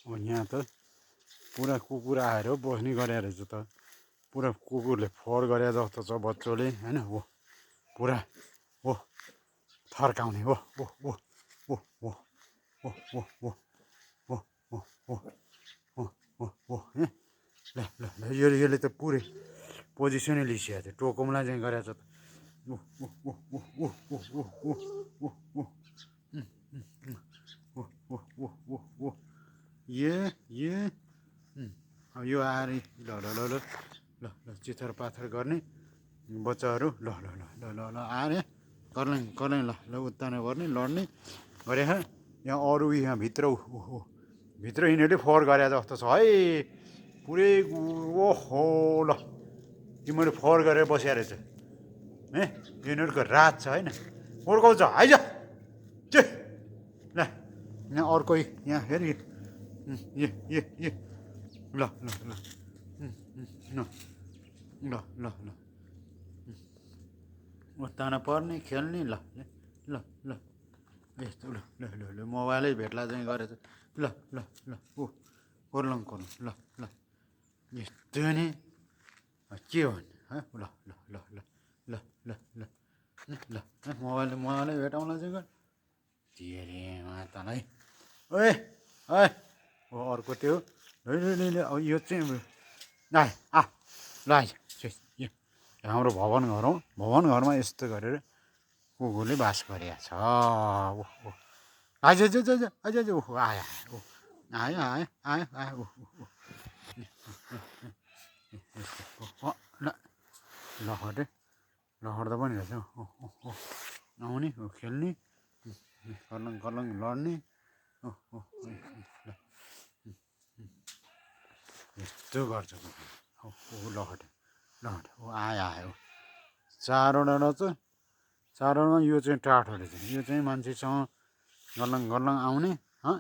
यहाँ त पुरा कुकुर आएर बस्ने गरे रहेछ त पुरा कुकुरले फोहोर गरे जस्तो छ बच्चोले होइन हो पुरा हो थर्काउने हो हो हो हो हो हो हो हो हो हो हो हो हो हो ल ल ल यसले त पुरै पोजिसनै लिइसकेको थियो टोकौँला चाहिँ गरेछ त ओ ओ ओ ओ ओ ओ ओ ओ ओ ओ ओ ओ ओ ओ ओ ये यो आएर ल ल ल ल ल ल चिथर पाथर गर्ने बच्चाहरू ल ल ल ल ल ल आएर कर्ल्याङ कर्ल्याङ ल ल उत्तानो गर्ने लड्ने गरे यहाँ अरू यहाँ भित्र भित्र यिनीहरूले फोहोर गरे जस्तो छ है पुरै ओहो ल तिमीहरू फोहोर गरेर बसिया रहेछ है यिनीहरूको राज छ होइन हुर्काउँछ आइज चे ल यहाँ अर्को यहाँ फेरि ल ल ल ल ल ल ल उत्तानो पर्ने खेल्ने ल ल ल यस्तो ल ल ल ल मोबाइलै भेट्ला चाहिँ गरेछ ल ल ल ऊ कोर्लङ कोर्लङ ल ल यस्तो नि के भन्ने ल ल ल ल ल ल ल ल मोबाइलै भेटाउँला चाहिँ गर तेरे मातालाई ओए ओए ओ अर्को त्यो अब यो चाहिँ आए ल आइज हाम्रो भवन घर हो भवन घरमा यस्तो गरेर कुकुरले बास गरेको छ ओहो आइज आइज आइज ओहो आयो आयो आयो आयो आयो ओहो ल लहरे लहर्दा पनि रहेछ ओहो आउने खेल्ने कर्लङ कर्लङ लड्ने ओहो ल यस्तो गर्छ ओ लहटे लहटे ओ आयो आयो चारवटा रहेछ चारवटामा यो चाहिँ टाठो रहेछ यो चाहिँ मान्छेसँग गल्लङ गल्लङ आउने है